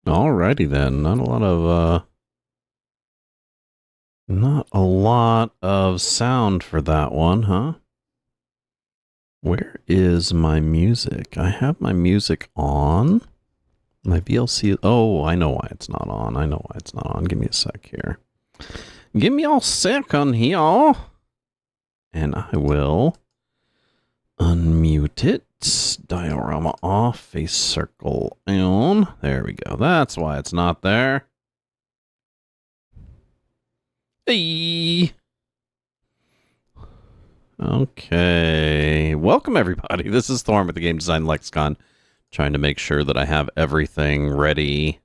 Alrighty then. Not a lot of sound for that one, huh? Where is my music? I have my music on. My VLC. Oh, I know why it's not on. I know why it's not on. Give me a sec here. Give me a second here. And I will unmute it. Diorama off. Face circle on. There we go. That's why it's not there. Hey. Okay. Welcome, everybody. This is Thorn with the Game Design Lexicon. Trying to make sure that I have everything ready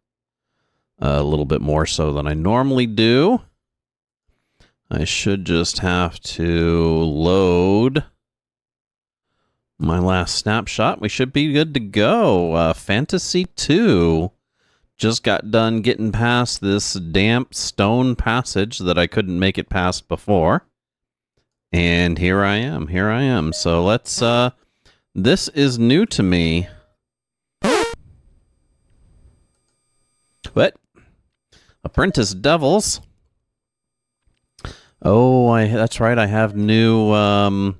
a little bit more so than I normally do. I should just have to load my last snapshot. We should be good to go. Phantasie II. Just got done getting past this damp stone passage that I couldn't make it past before. And here I am. So let's, this is new to me. What? Apprentice Devils. Oh, that's right. I have new, I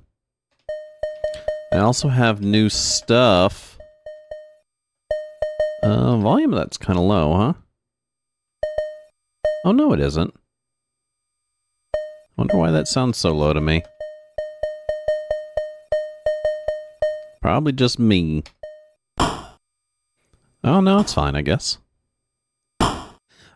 also have new stuff. Volume of that's kind of low, huh? Oh, no, it isn't. Wonder why that sounds so low to me. Probably just me. Oh, no, it's fine, I guess. I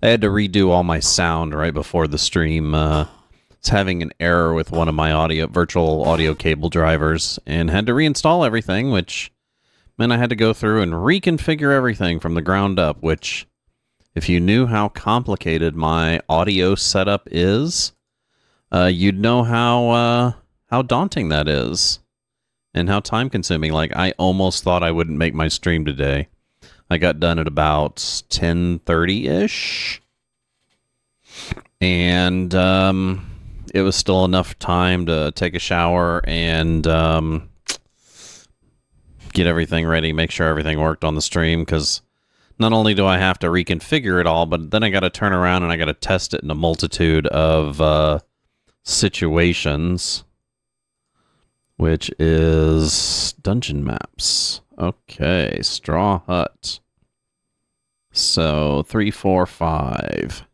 had to redo all my sound right before the stream. It's having an error with one of my virtual audio cable drivers, and had to reinstall everything, which meant I had to go through and reconfigure everything from the ground up, which, if you knew how complicated my audio setup is, you'd know how daunting that is and how time consuming. Like, I almost thought I wouldn't make my stream today. I got done at about 10:30-ish. And it was still enough time to take a shower and get everything ready, make sure everything worked on the stream, because not only do I have to reconfigure it all, but then I got to turn around and I got to test it in a multitude of situations, which is dungeon maps. Okay, Straw Hut. So 3, 4, 5.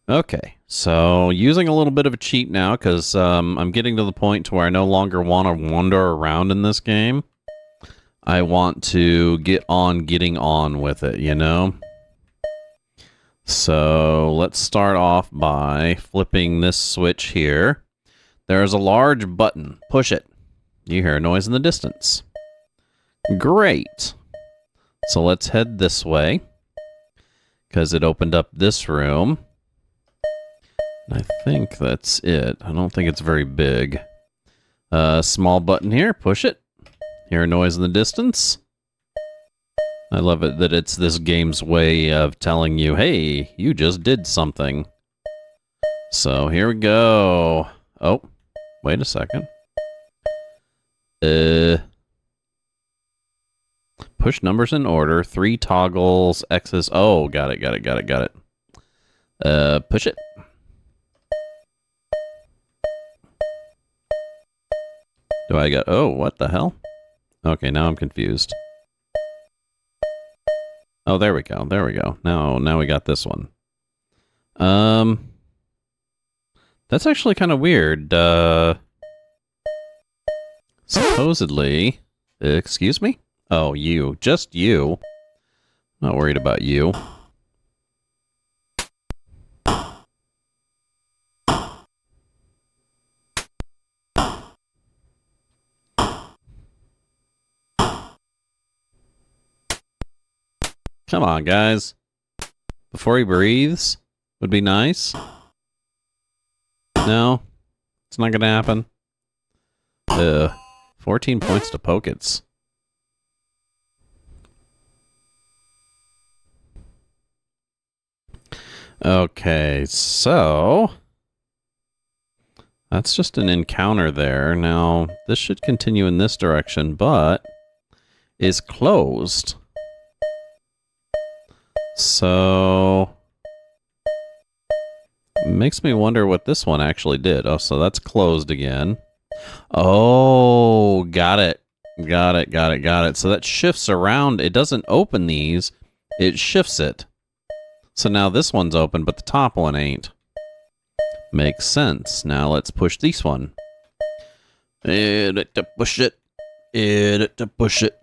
Okay, so using a little bit of a cheat now, because I'm getting to the point to where I no longer want to wander around in this game. I want to get on getting on with it, you know? So let's start off by flipping this switch here. There's a large button. Push it. You hear a noise in the distance. Great. So let's head this way, because it opened up this room. I think that's it. I don't think it's very big. Small button here. Push it. Hear a noise in the distance. I love it that it's this game's way of telling you, hey, you just did something. So here we go. Oh, wait a second. Push numbers in order. 3 toggles. X's. Oh, got it. Push it. Do I got... Oh, what the hell? Okay, now I'm confused. Oh, there we go. Now we got this one. That's actually kind of weird. Supposedly... Excuse me? Oh, you. Just you. Not worried about you. Come on, guys. Before he breathes would be nice. No? It's not gonna happen? 14 points to Pokets. Okay, so... that's just an encounter there. Now, this should continue in this direction, but... is closed. So... makes me wonder what this one actually did. Oh, so that's closed again. Oh, got it. Got it. So that shifts around. It doesn't open these. It shifts it. So now this one's open, but the top one ain't. Makes sense. Now let's push this one. Push it. Push it.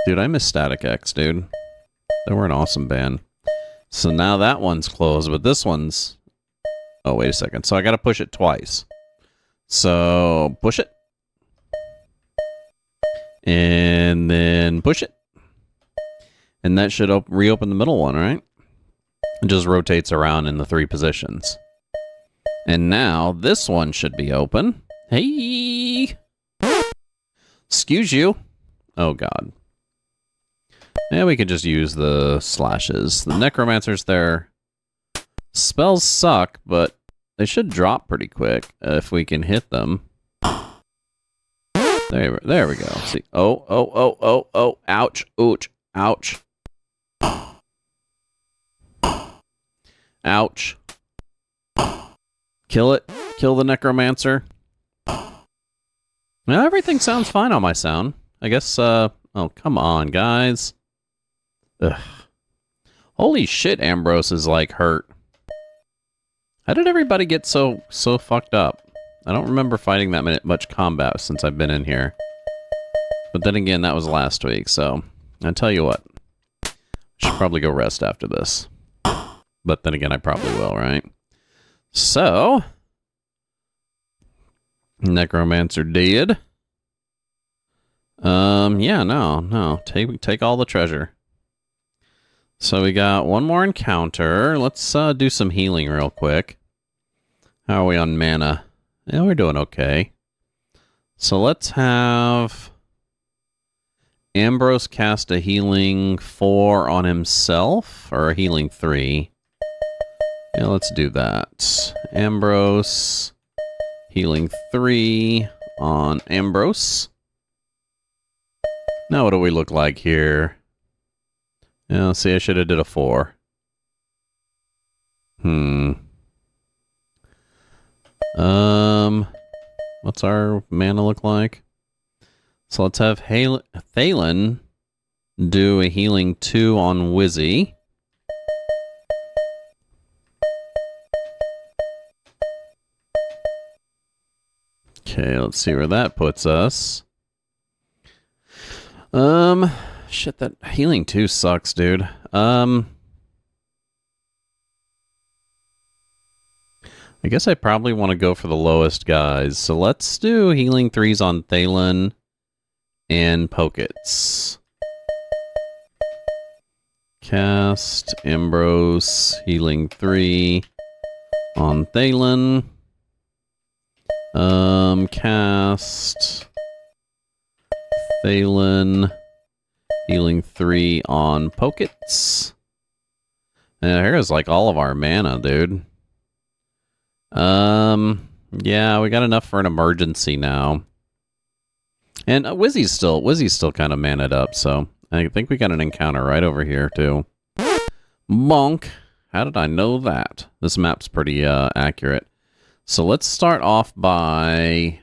Dude, I miss Static X, dude. They were an awesome band. So now that one's closed, but this one's... oh, wait a second. So I got to push it twice. So push it. And then push it. And that should reopen the middle one, right? It just rotates around in the 3 positions. And now this one should be open. Hey! Excuse you. Oh, God. Yeah, we could just use the slashes. The necromancers, their spells suck, but they should drop pretty quick if we can hit them. There we go. See? Oh. Ouch. Ouch. Ouch. Ouch. Kill it. Kill the necromancer. Now, everything sounds fine on my sound. I guess, oh, come on, guys. Ugh. Holy shit, Ambrose is, like, hurt. How did everybody get so fucked up? I don't remember fighting that much combat since I've been in here. But then again, that was last week, so... I'll tell you what. I should probably go rest after this. But then again, I probably will, right? So... Necromancer dead. Yeah, no. Take all the treasure. So we got one more encounter. Let's do some healing real quick. How are we on mana? Yeah, we're doing okay. So let's have Ambrose cast a healing 4 on himself, or a healing 3. Yeah, let's do that. Ambrose, healing 3 on Ambrose. Now what do we look like here? Yeah, see, I should have did a 4. What's our mana look like? So let's have Thalen do a healing 2 on Wizzy. Okay, let's see where that puts us. Shit, that healing 2 sucks, dude. I guess I probably want to go for the lowest guys. So let's do healing 3s on Thalen and Pokets. Cast Ambrose, healing 3 on Thalen. Cast Thalen, healing 3 on Pokets. And here's like all of our mana, dude. Yeah, we got enough for an emergency now. And Wizzy's still kind of mana'd up, so I think we got an encounter right over here, too. Bonk. How did I know that? This map's pretty accurate. So let's start off by...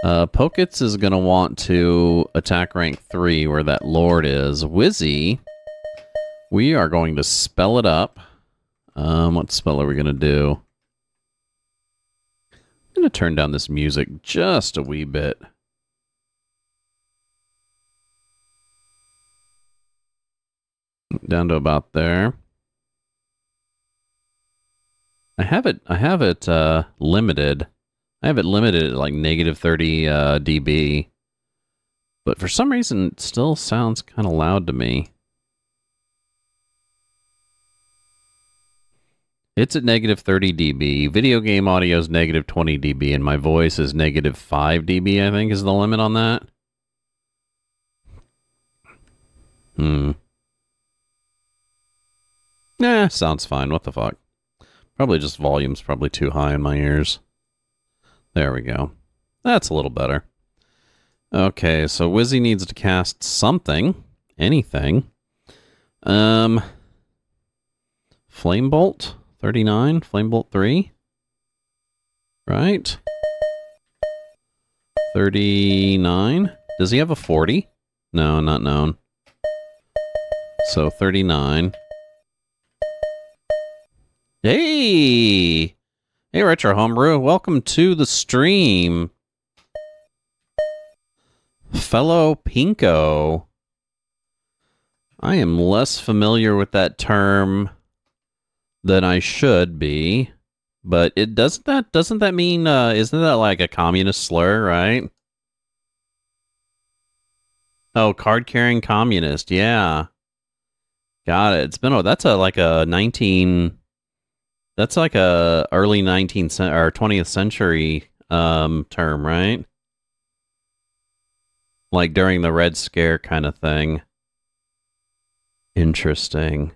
Pokets is going to want to attack rank 3, where that Lord is. Wizzy, we are going to spell it up. What spell are we going to do? I'm going to turn down this music just a wee bit. Down to about there. I have it limited. I have it limited at like -30 dB. But for some reason, it still sounds kind of loud to me. It's at -30 dB. Video game audio is -20 dB, and my voice is -5 dB, I think, is the limit on that. Nah, sounds fine. What the fuck? Probably just volume's probably too high in my ears. There we go. That's a little better. Okay, so Wizzy needs to cast something. anything. Flamebolt 39, Flamebolt 3. Right? 39. Does he have a 40? No, not known. So 39. Hey! Hey, Retro Homebrew. Welcome to the stream. Fellow Pinko. I am less familiar with that term than I should be, but it doesn't that mean isn't that like a communist slur, right? Oh, card-carrying communist. Yeah. Got it. It's been that's a early 19th or 20th century term, right? Like during the Red Scare kind of thing. Interesting.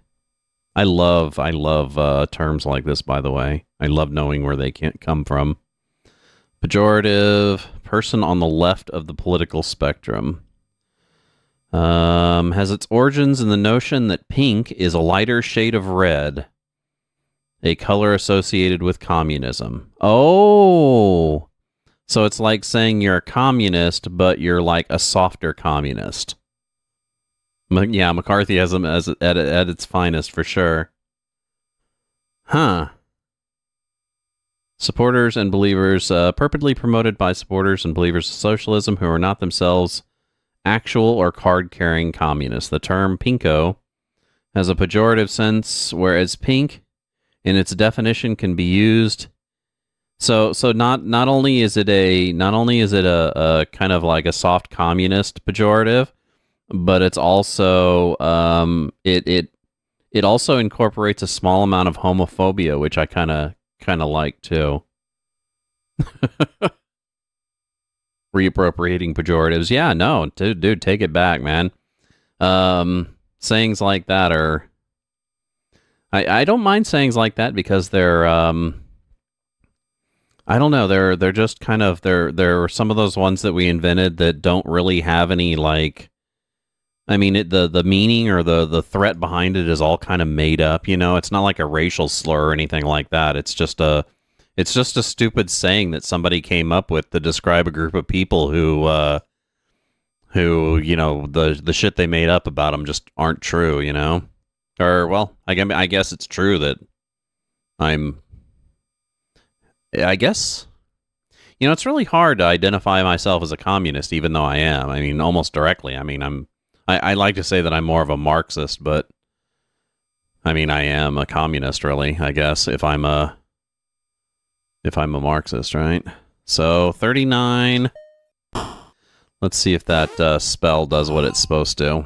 I love terms like this, by the way. I love knowing where they can't come from. Pejorative, person on the left of the political spectrum. Has its origins in the notion that pink is a lighter shade of red, a color associated with communism. Oh! So it's like saying you're a communist, but you're like a softer communist. Yeah, McCarthyism at its finest, for sure. Huh. Supporters and believers, purportedly promoted by supporters and believers of socialism who are not themselves actual or card-carrying communists. The term pinko has a pejorative sense, whereas pink, in its definition, can be used. So not only is it a kind of like a soft communist pejorative, but it's also it also incorporates a small amount of homophobia, which I kind of like too. Reappropriating pejoratives. Yeah, no, dude, take it back, man. Sayings like that are... I don't mind sayings like that because they're... I don't know, they're just kind of... They're some of those ones that we invented that don't really have any, like... I mean, the meaning or the threat behind it is all kind of made up, you know? It's not like a racial slur or anything like that. It's just a stupid saying that somebody came up with to describe a group of people who you know, the shit they made up about them just aren't true, you know? Or, well, I guess it's true that I guess, you know, it's really hard to identify myself as a communist, even though I am. I mean, almost directly. I mean, I like to say that I'm more of a Marxist, but I mean, I am a communist, really, I guess, if I'm a Marxist, right? So 39. Let's see if that spell does what it's supposed to.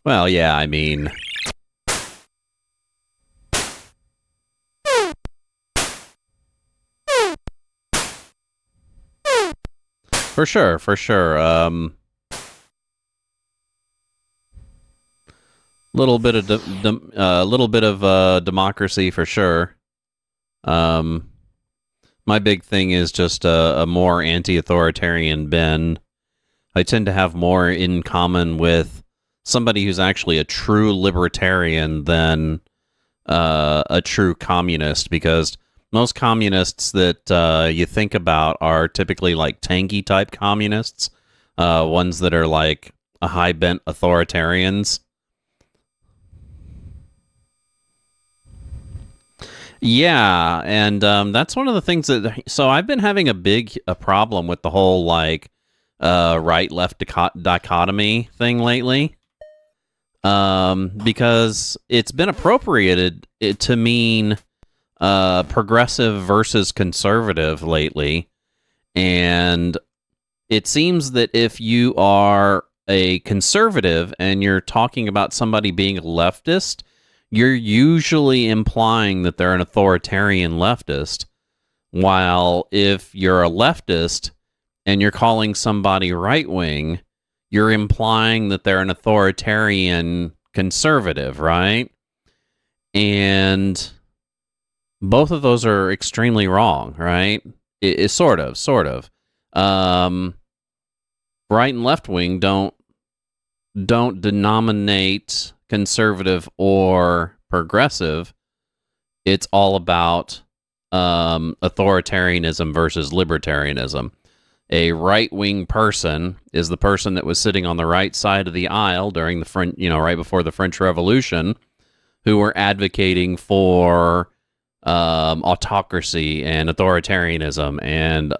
Well, yeah, I mean... For sure. Little bit of democracy for sure. My big thing is just a more anti-authoritarian bend. I tend to have more in common with somebody who's actually a true libertarian than a true communist, because most communists that you think about are typically like tanky type communists, ones that are like a high bent authoritarians. Yeah, and that's one of the things that... So I've been having a problem with the whole like right-left dichotomy thing lately, because it's been appropriated to mean progressive versus conservative lately, and it seems that if you are a conservative and you're talking about somebody being a leftist, you're usually implying that they're an authoritarian leftist, while if you're a leftist and you're calling somebody right-wing, you're implying that they're an authoritarian conservative, right? And both of those are extremely wrong, right? It sort of. Right and left wing don't denominate conservative or progressive. It's all about authoritarianism versus libertarianism. A right-wing person is the person that was sitting on the right side of the aisle during the right before the French Revolution, who were advocating for autocracy and authoritarianism and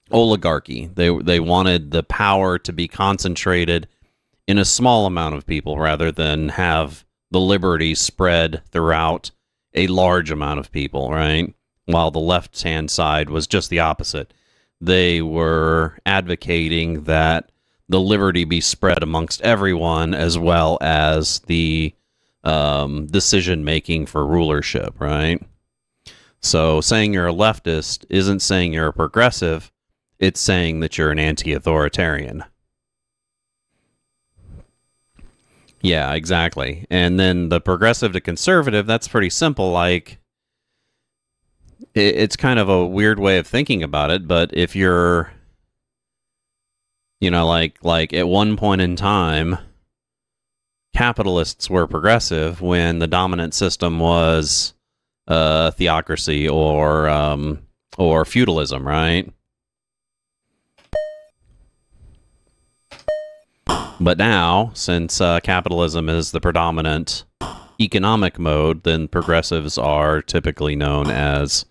oligarchy. They wanted the power to be concentrated in a small amount of people rather than have the liberty spread throughout a large amount of people, right? While the left-hand side was just the opposite. They were advocating that the liberty be spread amongst everyone, as well as the decision-making for rulership, right? So saying you're a leftist isn't saying you're a progressive. It's saying that you're an anti-authoritarian. Yeah, exactly. And then the progressive to conservative, that's pretty simple. Like, it's kind of a weird way of thinking about it, but if you're, like at one point in time, capitalists were progressive when the dominant system was theocracy or feudalism, right? But now, since capitalism is the predominant economic mode, then progressives are typically known as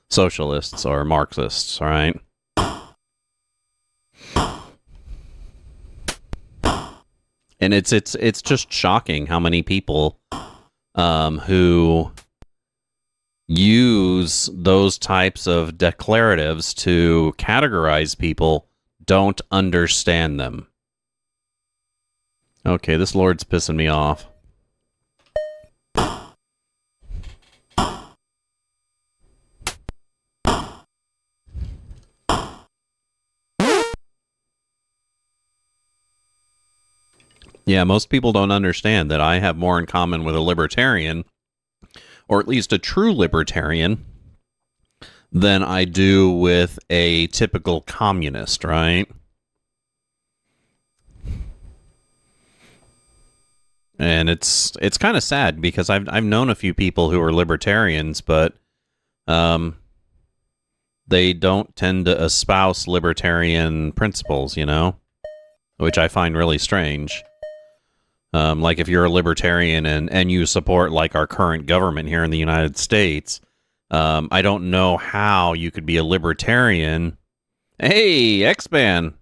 socialists or Marxists, right? And it's just shocking how many people who use those types of declaratives to categorize people don't understand them. Okay, this Lord's pissing me off. Yeah, most people don't understand that I have more in common with a libertarian, or at least a true libertarian, than I do with a typical communist, right? And it's kind of sad because I've known a few people who are libertarians, but they don't tend to espouse libertarian principles, which I find really strange. Like if you're a libertarian and you support like our current government here in the United States, I don't know how you could be a libertarian. Hey, X-Man!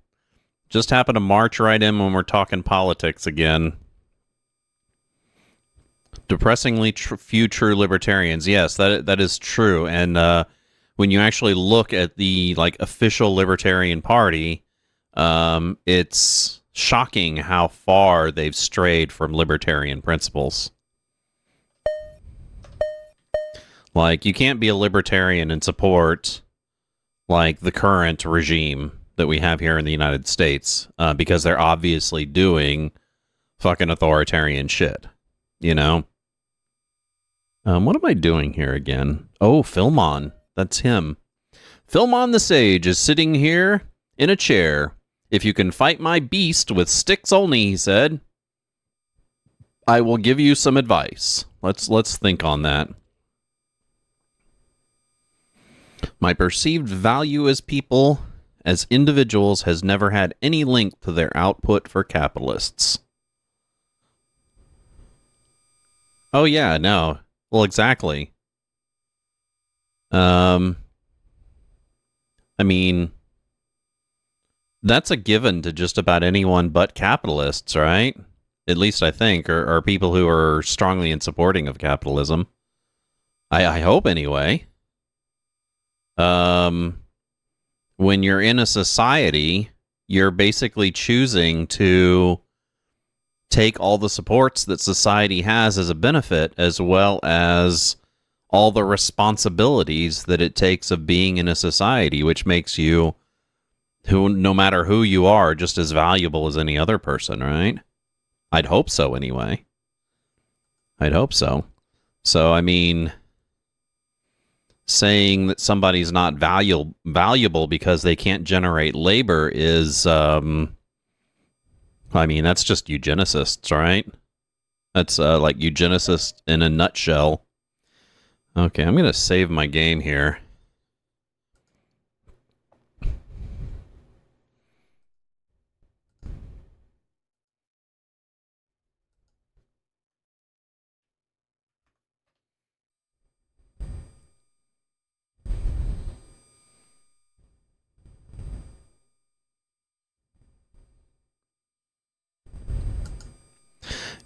Just happened to march right in when we're talking politics again. Depressingly few true libertarians. Yes, that is true. And when you actually look at the official Libertarian Party, it's shocking how far they've strayed from libertarian principles. Like, you can't be a libertarian and support the current regime that we have here in the United States, because they're obviously doing fucking authoritarian shit, What am I doing here again? Oh, Philmon. That's him. Philmon the Sage is sitting here in a chair. If you can fight my beast with sticks only, he said, I will give you some advice. Let's think on that. My perceived value as people, as individuals, has never had any link to their output for capitalists. Oh yeah, no. Well, exactly. I mean, that's a given to just about anyone but capitalists, right? At least I think, or people who are strongly in supporting of capitalism. I hope anyway. When you're in a society, you're basically choosing to take all the supports that society has as a benefit, as well as all the responsibilities that it takes of being in a society, which makes you, no matter who you are, just as valuable as any other person, right? I'd hope so anyway. I'd hope so. So, I mean, saying that somebody's not valuable because they can't generate labor is, I mean, that's just eugenicists, right? That's like eugenicists in a nutshell. Okay, I'm going to save my game here.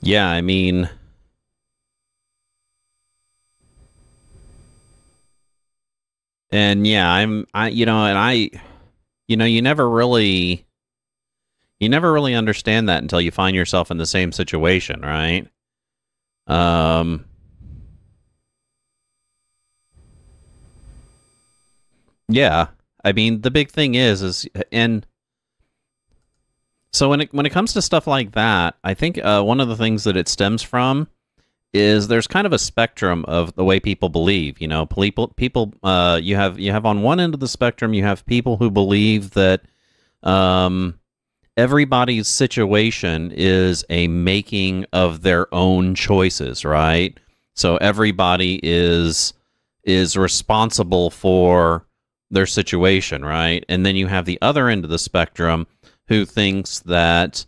Yeah, I mean, and yeah, you never really understand that until you find yourself in the same situation, right? Um, yeah, I mean, the big thing is, and so when it comes to stuff like that, I think one of the things that it stems from is there's kind of a spectrum of the way people believe. You know, you have on one end of the spectrum, you have people who believe that um, everybody's situation is a making of their own choices, right? So everybody is responsible for their situation, right? And then you have the other end of the spectrum who thinks that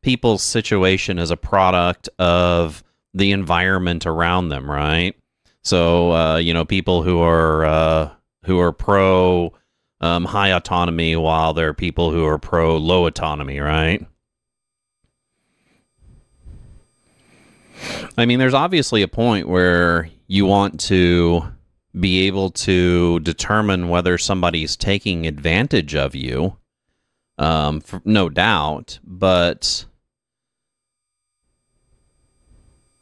people's situation is a product of the environment around them, right? So people who are pro high autonomy, while there are people who are pro low autonomy, right? I mean, there's obviously a point where you want to be able to determine whether somebody's taking advantage of you, no doubt, but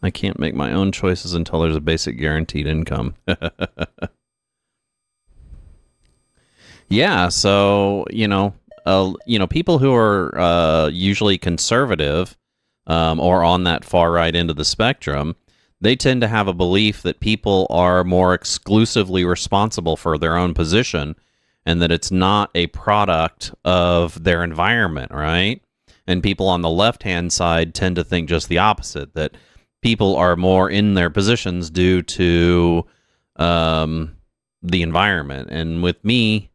I can't make my own choices until there's a basic guaranteed income. Yeah, so people who are usually conservative or on that far right end of the spectrum, they tend to have a belief that people are more exclusively responsible for their own position, and that it's not a product of their environment, right? And people on the left-hand side tend to think just the opposite, that people are more in their positions due to the environment. And with me,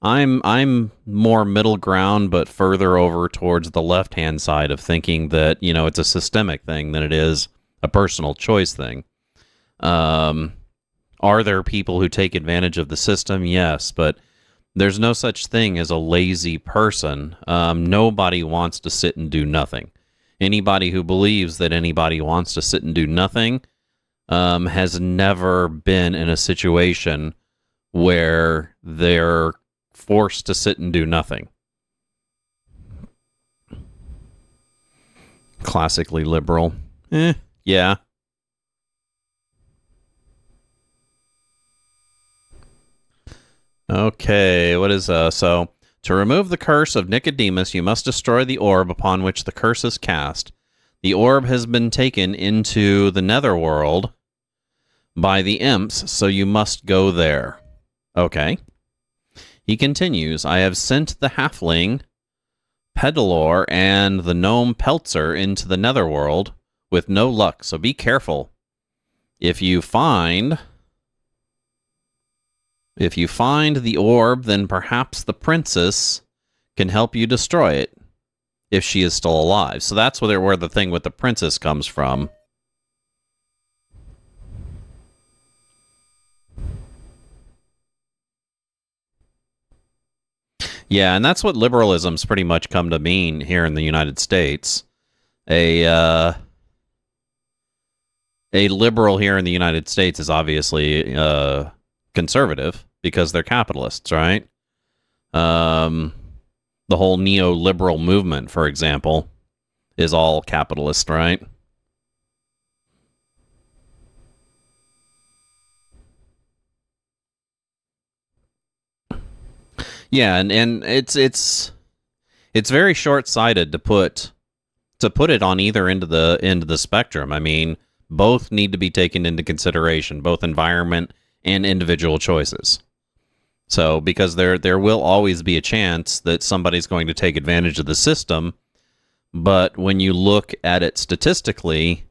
I'm more middle ground, but further over towards the left-hand side of thinking that, it's a systemic thing than it is a personal choice thing. Are there people who take advantage of the system? Yes, but there's no such thing as a lazy person. Nobody wants to sit and do nothing. Anybody who believes that anybody wants to sit and do nothing has never been in a situation where they're forced to sit and do nothing. Classically liberal. Yeah. Okay, what is so to remove the curse of Nicodemus, you must destroy the orb upon which the curse is cast. The orb has been taken into the netherworld by the imps, so you must go there. Okay. He continues, I have sent the halfling Pedalor and the gnome Peltzer into the netherworld with no luck, so be careful. If you find the orb, then perhaps the princess can help you destroy it, if she is still alive. So that's where the thing with the princess comes from. Yeah, and that's what liberalism's pretty much come to mean here in the United States. A liberal here in the United States is obviously conservative because they're capitalists, right? The whole neoliberal movement, for example, is all capitalist, right? Yeah, and it's very short-sighted to put to put it on either end of the spectrum. I mean, both need to be taken into consideration, both environment and individual choices. So, because there will always be a chance that somebody's going to take advantage of the system, but when you look at it statistically,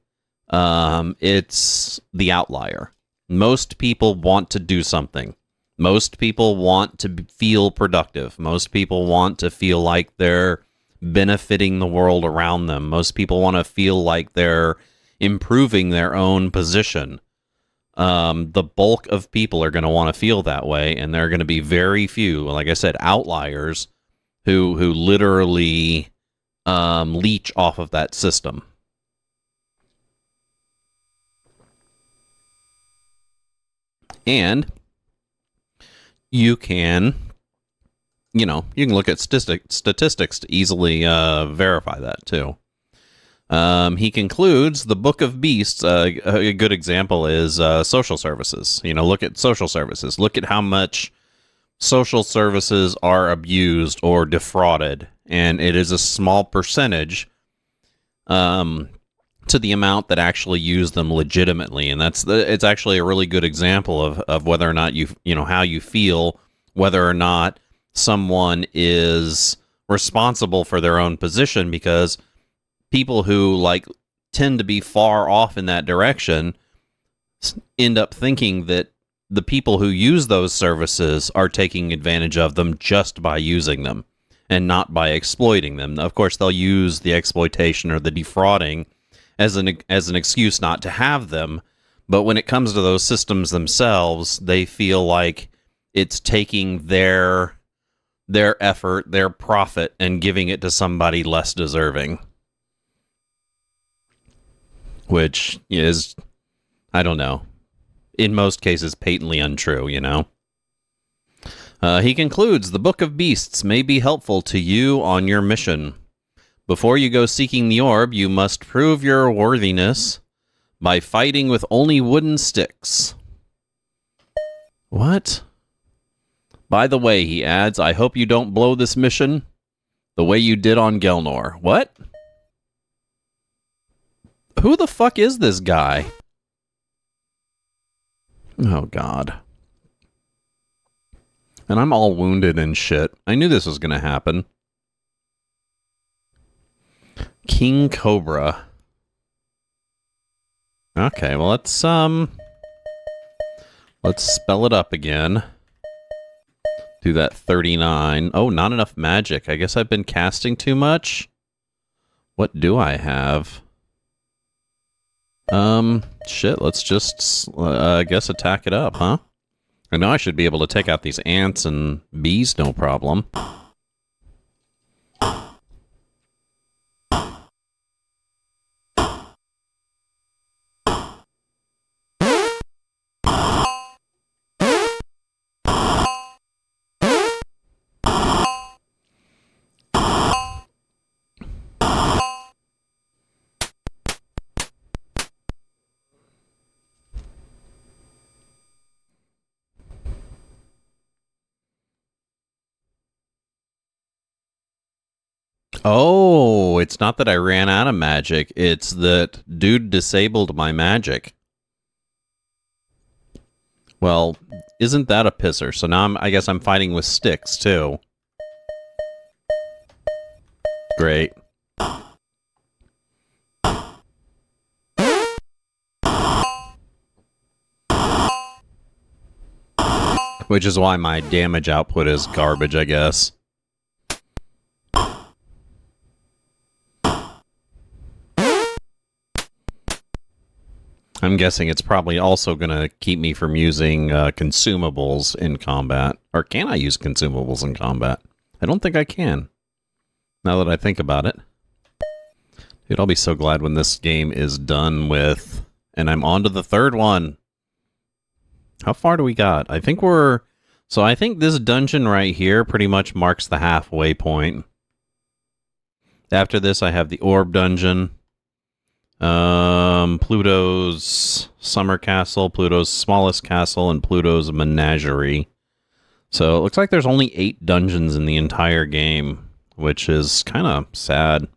it's the outlier. Most people want to do something. Most people want to feel productive. Most people want to feel like they're benefiting the world around them. Most people want to feel like they're improving their own position. The bulk of people are going to want to feel that way, and there are going to be very few, like I said, outliers who literally leech off of that system. And you can, you can look at statistics to easily verify that too. He concludes, the Book of Beasts, a good example is social services. Look at social services. Look at how much social services are abused or defrauded, and it is a small percentage to the amount that actually use them legitimately. And it's actually a really good example of whether or not how you feel, whether or not someone is responsible for their own position, because people who tend to be far off in that direction end up thinking that the people who use those services are taking advantage of them just by using them and not by exploiting them. Of course, they'll use the exploitation or the defrauding as an excuse not to have them, but when it comes to those systems themselves, they feel like it's taking their effort, their profit, and giving it to somebody less deserving. Which is, I don't know, in most cases patently untrue, He concludes, the Book of Beasts may be helpful to you on your mission. Before you go seeking the orb, you must prove your worthiness by fighting with only wooden sticks. What? By the way, he adds, I hope you don't blow this mission the way you did on Gelnor. What? Who the fuck is this guy? Oh, God. And I'm all wounded and shit. I knew this was going to happen. King Cobra. Okay, well, let's spell it up again. Do that 39. Oh, not enough magic. I guess I've been casting too much. What do I have? Shit, let's just, I guess attack it up, huh? I know I should be able to take out these ants and bees, no problem. Oh, it's not that I ran out of magic. It's that dude disabled my magic. Well, isn't that a pisser? So now I guess I'm fighting with sticks, too. Great. Which is why my damage output is garbage, I guess. I'm guessing it's probably also going to keep me from using consumables in combat. Or can I use consumables in combat? I don't think I can, now that I think about it. Dude, I'll be so glad when this game is done with, and I'm on to the third one. How far do we got? I think we're... So I think this dungeon right here pretty much marks the halfway point. After this, I have the Orb Dungeon. Pluto's Summer Castle, Pluto's Smallest Castle, and Pluto's Menagerie. So it looks like there's only 8 dungeons in the entire game, which is kind of sad.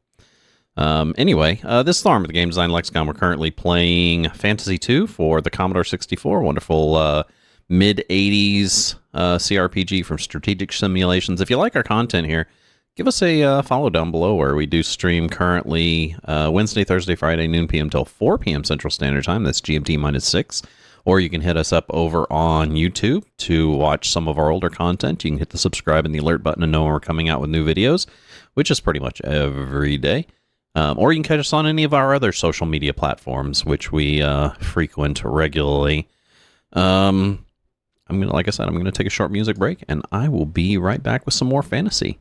Anyway, this is the Arm of the Game Design Lexicon. We're currently playing Phantasie II for the Commodore 64. Wonderful mid-80s CRPG from Strategic Simulations. If you like our content here, give us a follow down below, where we do stream currently Wednesday, Thursday, Friday, noon p.m. till 4 p.m. Central Standard Time. That's GMT minus 6. Or you can hit us up over on YouTube to watch some of our older content. You can hit the subscribe and the alert button to know when we're coming out with new videos, which is pretty much every day. Or you can catch us on any of our other social media platforms, which we frequent regularly. Like I said, I'm gonna take a short music break, and I will be right back with some more fantasy.